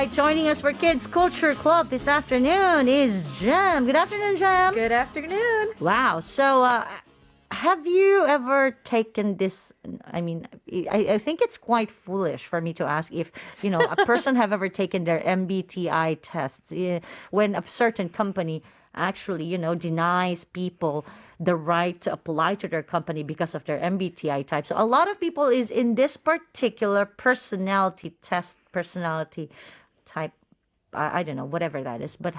right, joining us for Kids Culture Club this afternoon is Jem. Good afternoon, Jem. Good afternoon. Wow. So, have you ever taken this? I mean, I think it's quite foolish for me to ask if, a person have ever taken their MBTI tests when a certain company actually, denies people the right to apply to their company because of their MBTI type. So a lot of people is in this particular personality test, personality type, I don't know, whatever that is. But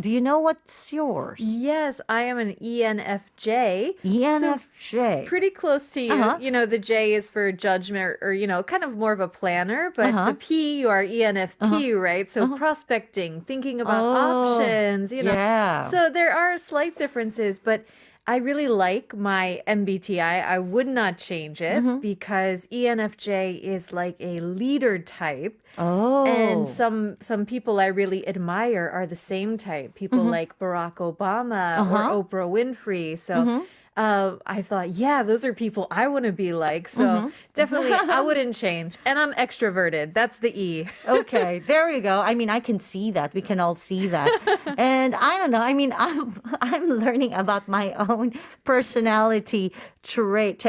do you know what's yours? Yes, I am an ENFJ. ENFJ. So pretty close to you. Uh-huh. The J is for judgment or, kind of more of a planner. But the P, you are ENFP, right? So prospecting, thinking about options, Yeah. So there are slight differences, but I really like my MBTI. I would not change it because ENFJ is like a leader type. Oh. And some people I really admire are the same type. People like Barack Obama or Oprah Winfrey. So I thought, yeah, those are people I want to be like. So definitely I wouldn't change. And I'm extroverted. That's the E. Okay, there you go. I mean, I can see that. We can all see that. And I don't know. I mean, I'm learning about my own personality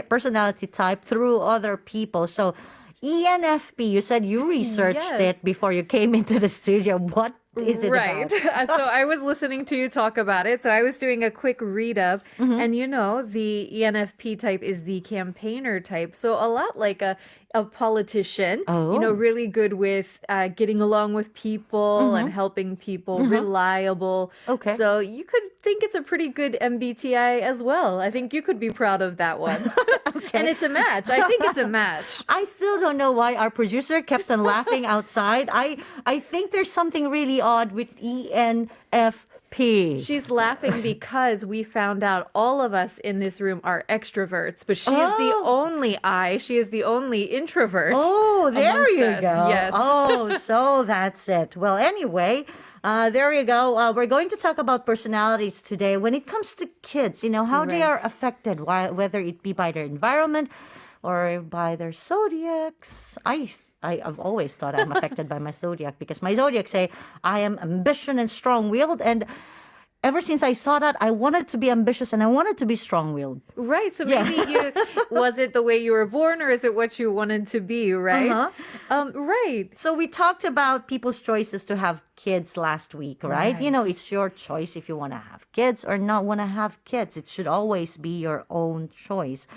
personality type through other people. So ENFP, you said you researched Yes. it before you came into the studio. What is it Right. about? So I was listening to you talk about it. So I was doing a quick read up. And the ENFP type is the campaigner type. So a lot like a politician, Oh. really good with getting along with people and helping people, reliable. Okay. So you could think it's a pretty good MBTI as well. I think you could be proud of that one. And it's a match. I think it's a match. I still don't know why our producer kept on laughing outside. I think there's something really odd with ENFP. She's laughing because we found out all of us in this room are extroverts, but she is the only she is the only introvert. Oh, there amongst you us. go. Yes. Oh, so that's it. Well, anyway, there you go. We're going to talk about personalities today. When it comes to kids, how they Right. are affected, whether it be by their environment or by their zodiacs. I've always thought I'm affected by my zodiac because my zodiac say I am ambition and strong-willed, and ever since I saw that, I wanted to be ambitious and I wanted to be strong-willed. Right. So maybe was it the way you were born or is it what you wanted to be, right? Right. So we talked about people's choices to have kids last week, right? Right. It's your choice if you want to have kids or not want to have kids. It should always be your own choice.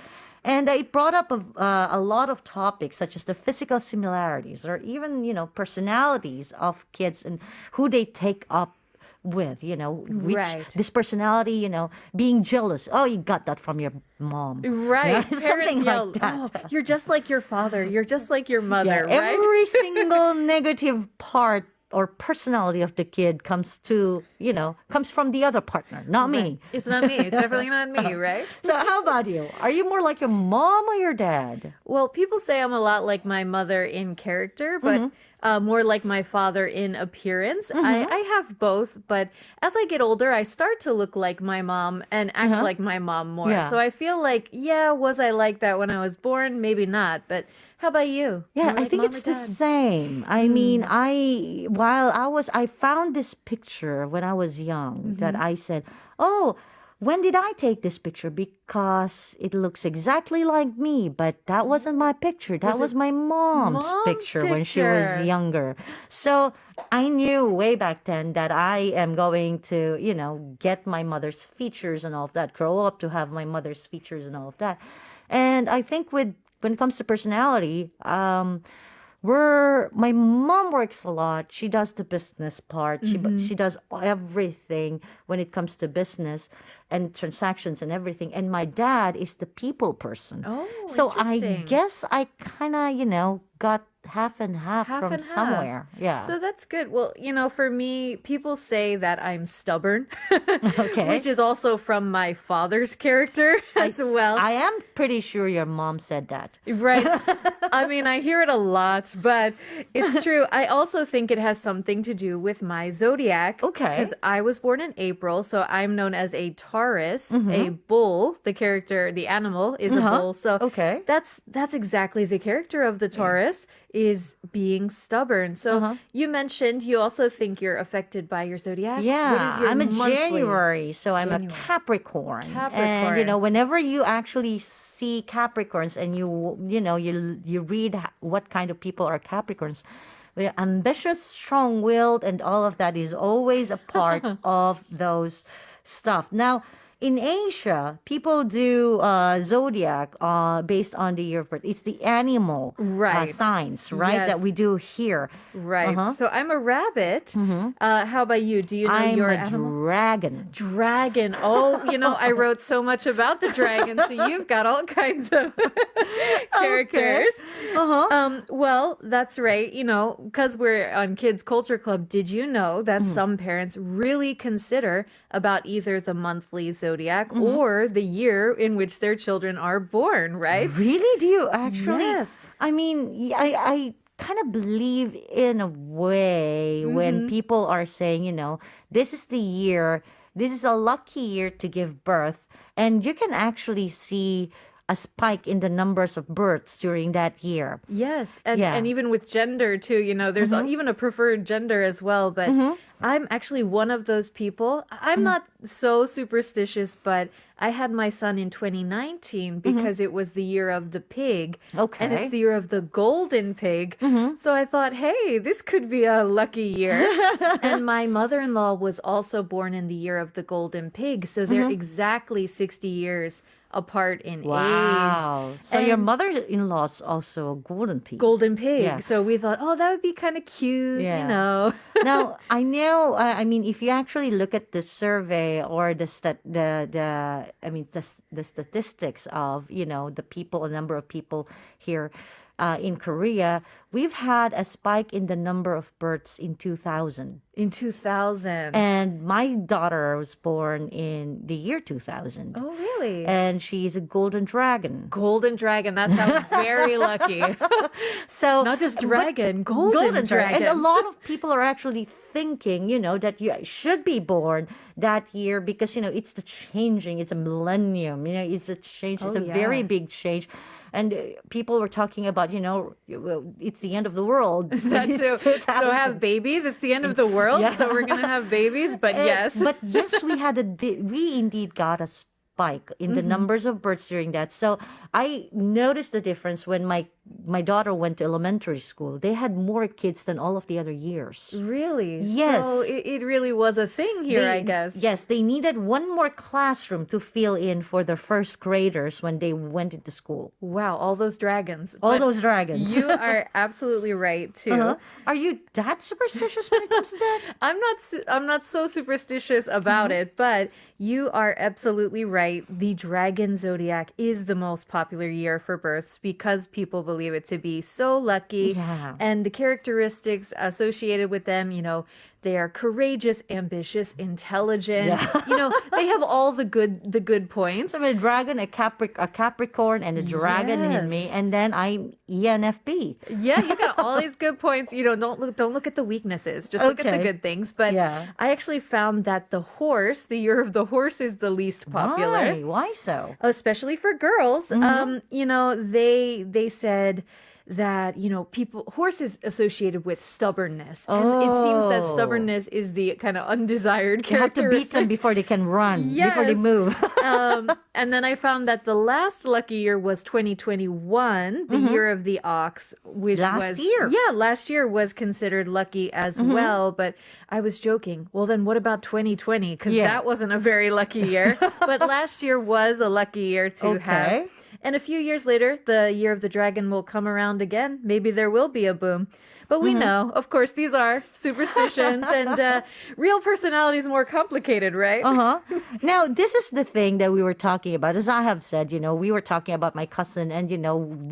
And it brought up a lot of topics such as the physical similarities or even, personalities of kids and who they take up with, which Right. this personality, being jealous. Oh, you got that from your mom. Right. Yeah, Parents something yell, like that. "Oh, you're just like your father. You're just like your mother," right? Every single negative part or personality of the kid comes from the other partner, not me. It's not me. It's definitely not me, right? So how about you? Are you more like your mom or your dad? Well, people say I'm a lot like my mother in character, but more like my father in appearance. I have both, but as I get older, I start to look like my mom and act like my mom more. Yeah. So I feel like, was I like that when I was born? Maybe not, but how about you? Yeah, You I like think mom it's or the dad? same. I mean, I found this picture when I was young that I said, oh, when did I take this picture? Because it looks exactly like me, but that wasn't my picture. That was my mom's picture when she was picture? younger. So I knew way back then that I am going to, get my mother's features and all of that, grow up to have my mother's features and all of that. And I think when it comes to personality, my mom works a lot. She does the business part. She does everything when it comes to business and transactions and everything. And my dad is the people person. Oh, so I interesting. guess I kind of, got half and half Half from and half. somewhere. Yeah. So that's good. Well, for me, people say that I'm stubborn, Okay. which is also from my father's character as well. I am pretty sure your mom said that. Right. I mean, I hear it a lot, but it's true. I also think it has something to do with my zodiac. Okay. Because I was born in April, so I'm known as a Taurus, a bull. The character, the animal is a bull. So Okay. that's exactly the character of the Taurus. is being stubborn. So you mentioned you also think you're affected by your zodiac. What is your I'm a monthly? January, so I'm a January. Capricorn. Capricorn. And whenever you actually see Capricorns and you read what kind of people are Capricorns, they're ambitious, strong-willed, and all of that is always a part of those stuff. Now, in Asia, people do zodiac based on the year of birth. It's the animal Right. signs, right? Yes. That we do here. Right. So I'm a rabbit. How about you? Do you know I'm your a animal? dragon. Dragon. Oh, I wrote so much about the dragon, so you've got all kinds of characters. Well, that's right. Because we're on Kids Culture Club, did you know that some parents really consider about either the monthly zodiac or the year in which their children are born, right? Really? Do you actually? Yes. I mean, I kind of believe in a way when people are saying, this is the year, this is a lucky year to give birth. And you can actually see a spike in the numbers of births during that year. Yes, and Yeah. and even with gender too, there's even a preferred gender as well. But I'm actually one of those people. I'm not so superstitious, but I had my son in 2019 because it was the year of the pig. Okay. And it's the year of the golden pig. So I thought, hey, this could be a lucky year. And my mother-in-law was also born in the year of the golden pig. So they're exactly 60 years apart in Wow. age. So your And mother-in-law's also a golden pig. golden pig. Yeah. So we thought, oh, that would be kind of cute, Yeah. Now, I know, I mean, if you actually look at the survey or the statistics of, the people, a number of people here in Korea, we've had a spike in the number of births in 2000. In 2000. And my daughter was born in the year 2000. Oh, really? And she's a golden dragon. Golden dragon. That sounds very lucky. So Not just but- dragon, golden dragon. And a lot of people are actually thinking, that you should be born that year because, it's the changing, it's a millennium, it's a change, it's a very yeah. big change. And people were talking about, it's the end of the world. That It's too. 2000. So have babies. It's the end of the world. Yeah. So we're going to have babies. But yes. But yes, we indeed got a spike in the numbers of births during that. So I noticed the difference when my daughter went to elementary school. They had more kids than all of the other years. Really? Yes. So it really was a thing here, I guess. Yes, they needed one more classroom to fill in for the first graders when they went into school. Wow. All those dragons. All But those dragons. You are absolutely right, too. Are you that superstitious when it comes to that? I'm not so superstitious about it, but you are absolutely right. The dragon zodiac is the most popular year for births because people believe it to be so lucky. Yeah. And the characteristics associated with them, they are courageous, ambitious, intelligent. They have all the good points. I'm a dragon, a Capricorn, and a dragon in me, Yes. and then I'm ENFP. Yeah, you got all these good points. Don't look at the weaknesses. Just look at the Okay. good things. But Yeah. I actually found that the year of the horse is the least popular. Why so? Especially for girls. They said that, horses associated with stubbornness. And it seems that stubbornness is the kind of undesired You have to beat them characteristic. before they can run, before they Yes. move. And then I found that the last lucky year was 2021, the year of the ox, which Last was year. Yeah, last year was considered lucky as well. But I was joking. Well, then what about 2020? Because Yeah. that wasn't a very lucky year. But last year was a lucky year to have. And a few years later, the year of the dragon will come around again. Maybe there will be a boom. But we know, of course, these are superstitions and real personality is more complicated, right? Now, this is the thing that we were talking about. As I have said, we were talking about my cousin and,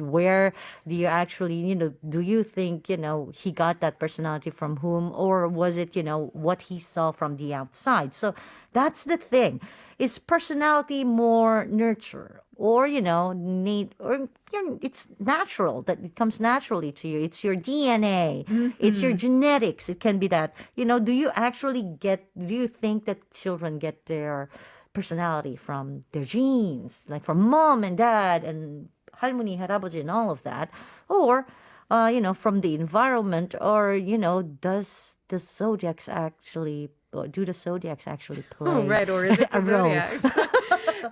where do you actually, do you think, he got that personality from whom? Or was it, what he saw from the outside? So that's the thing. Is personality more nurture? Or, it's natural, that it comes naturally to you. It's your DNA. It's your genetics. It can be that. Do you think that children get their personality from their genes, like from mom and dad and 할머니, 할아버지 and all of that? Or from the environment, or, the zodiacs actually, or do the zodiacs actually play Right, or is it a the role? zodiacs?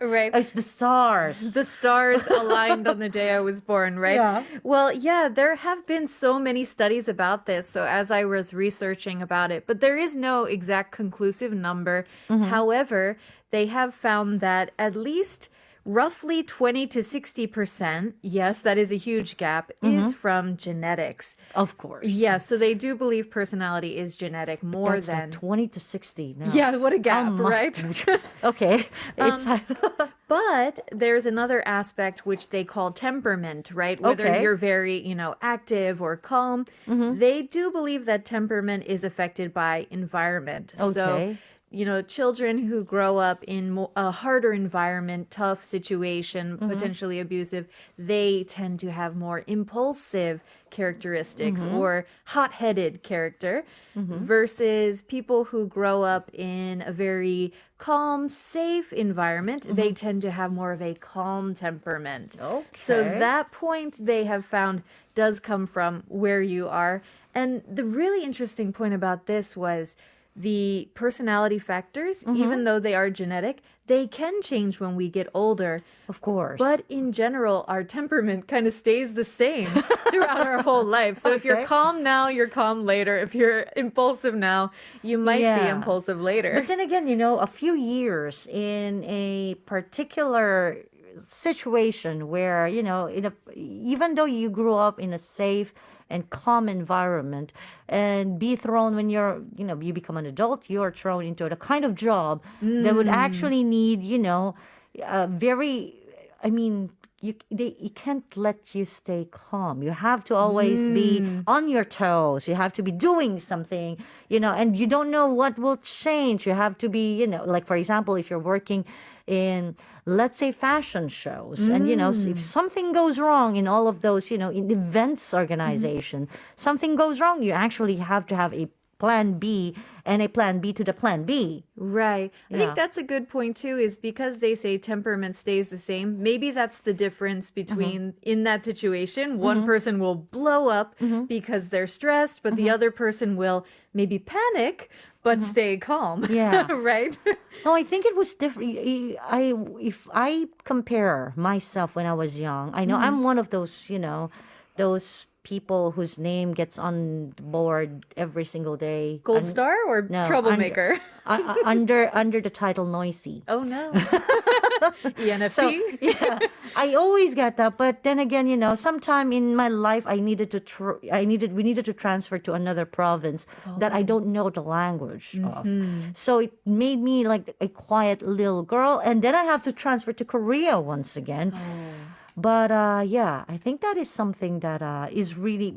Right. It's the stars. The stars aligned on the day I was born, right? Yeah. Well, yeah, there have been so many studies about this. So as I was researching about it, but there is no exact conclusive number. However, they have found that at least roughly 20 to 60%, yes, that is a huge gap, is from genetics. Of course. Yeah, so they do believe personality is genetic more That's than... like 20 to 60 now. Yeah, what a gap, my- right? Okay. It's But there's another aspect which they call temperament, right? Whether Okay. you're very, active or calm, they do believe that temperament is affected by environment. So, Okay. children who grow up in a harder environment, tough situation, potentially abusive, they tend to have more impulsive characteristics or hot-headed character versus people who grow up in a very calm, safe environment, they tend to have more of a calm temperament. So Okay. that point they have found does come from where you are. And the really interesting point about this was the personality factors, even though they are genetic, they can change when we get older. Of course. But in general, our temperament kind of stays the same throughout our whole life. So if you're Okay. calm now, you're calm later. If you're impulsive now, you might be Yeah. impulsive later. But then again, a few years in a particular situation where, even though you grew up in a safe and calm environment, and be thrown when you become an adult, you're thrown into the kind of job that would actually need, very, I mean, you can't let you stay calm. You have to always be on your toes. You have to be doing something, and you don't know what will change. You have to be, like, for example, if you're working in, let's say, fashion shows, and, if something goes wrong in all of those, in events organization, something goes wrong, you actually have to have a plan B and a plan B to the plan B. Right. I Yeah. think that's a good point too, is because they say temperament stays the same. Maybe that's the difference between in that situation. One person will blow up because they're stressed, but the other person will maybe panic but stay calm. Yeah. Right? No, I think it was different. If I compare myself when I was young, I know I'm one of those, those people whose name gets on the board every single day. Gold star or No, troublemaker? Under the title noisy. Oh no. ENFP? So yeah, I always get that. But then again, sometime in my life, we needed to transfer to another province that I don't know the language of. So it made me like a quiet little girl, and then I have to transfer to Korea once again. But yeah, I think that is something that is really.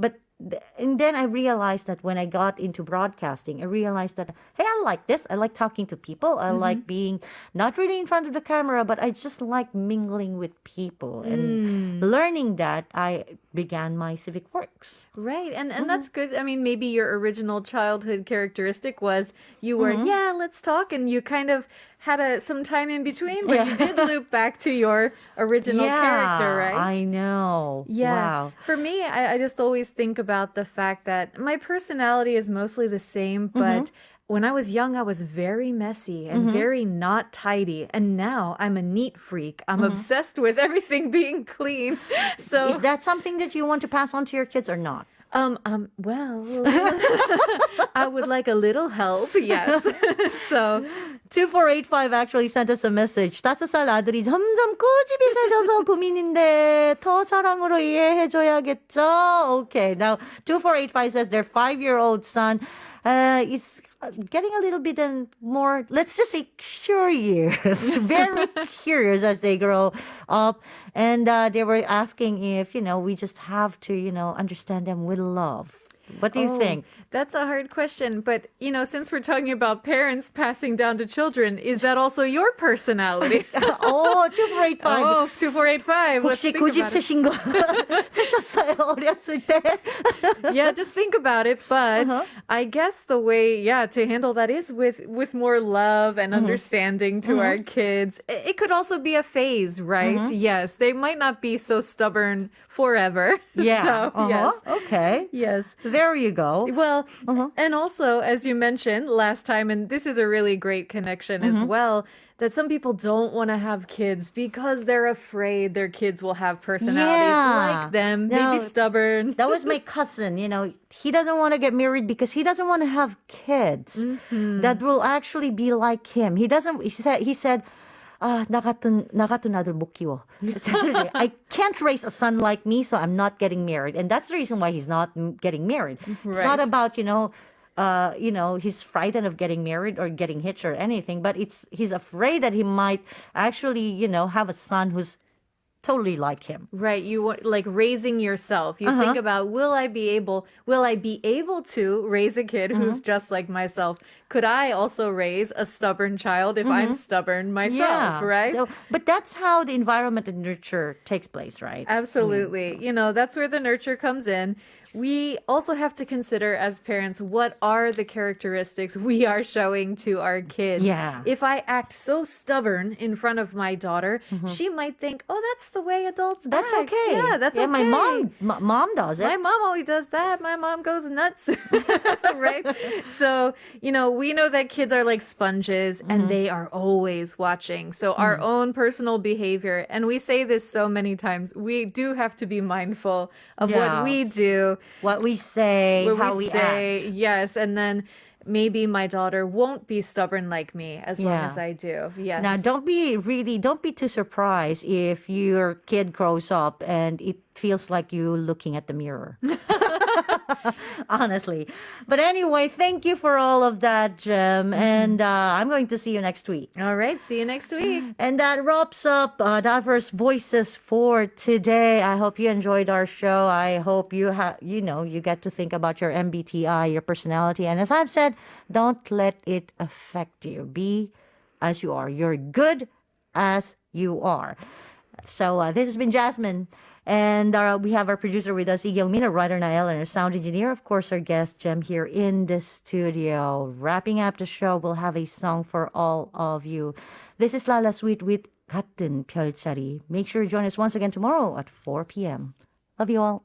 And then I realized that when I got into broadcasting, I realized that, hey, I like this. I like talking to people. I like being not really in front of the camera, but I just like mingling with people. And learning that, I began my civic works. Right. And that's good. I mean, maybe your original childhood characteristic was you were, yeah, let's talk. And you kind of had some time in between, but you did loop back to your original character, right? I know. Yeah. Wow. For me, I just always think about the fact that my personality is mostly the same, but when I was young, I was very messy and very not tidy. And now I'm a neat freak. I'm obsessed with everything being clean. So Is that something that you want to pass on to your kids or not? well, I would like a little help, yes. So 2485 actually sent us a message. 5살 아들이 점점 꼬집이 세져서 고민인데 더 사랑으로 이해해줘야겠죠? Okay, now 2485 says their 5-year-old son is getting a little bit more, let's just say, curious, very curious as they grow up. And they were asking if, we just have to, understand them with love. What do you think? That's a hard question. But, since we're talking about parents passing down to children, is that also your personality? Oh, 2485. Oh, 2485. Let's 혹시 think 고집 about it. 쓰신 거 쓰셨어요? 어렸을 때? Yeah, just think about it. But I guess the way, to handle that is with more love and understanding to our kids. It could also be a phase, right? Yes, they might not be so stubborn forever. Yeah. So, yes. Okay. Yes. There you go. Well, and also, as you mentioned last time, and this is a really great connection as well, that some people don't want to have kids because they're afraid their kids will have personalities like them, No, maybe stubborn. That was my cousin. He doesn't want to get married because he doesn't want to have kids that will actually be like him. He doesn't. He said. 나 같은 아들 못 키워. I can't raise a son like me, so I'm not getting married. And that's the reason why he's not getting married. It's not about, he's frightened of getting married or getting hitched or anything, but he's afraid that he might actually, have a son who's totally like him. Right. You want like raising yourself. You think about, will I be able to raise a kid who's just like myself? Could I also raise a stubborn child if I'm stubborn myself, right? But that's how the environment and nurture takes place, right? Absolutely. That's where the nurture comes in. We also have to consider as parents, what are the characteristics we are showing to our kids? Yeah. If I act so stubborn in front of my daughter, she might think, oh, that's the way adults That's act. okay. Yeah, that's okay. My mom does it. My mom always does that. My mom goes nuts. Right? So, we know that kids are like sponges and they are always watching. So our own personal behavior, and we say this so many times, we do have to be mindful of what we do. What we say, What how we say, act. yes. And then maybe my daughter won't be stubborn like me as long as I do. Yes. Now, don't be too surprised if your kid grows up and it feels like you looking at the mirror. Honestly. But anyway, thank you for all of that, Jem. And I'm going to see you next week. All right. See you next week. And that wraps up Diverse Voices for today. I hope you enjoyed our show. I hope you get to think about your MBTI, your personality. And as I've said, don't let it affect you. Be as you are. You're good as you are. So this has been Jasmine. And we have our producer with us, Igil Mina, writer Nael, and our sound engineer, of course, our guest, Jem, here in the studio. Wrapping up the show, we'll have a song for all of you. This is Lala Sweet with 같은 별자리. Make sure you join us once again tomorrow at 4 p.m. Love you all.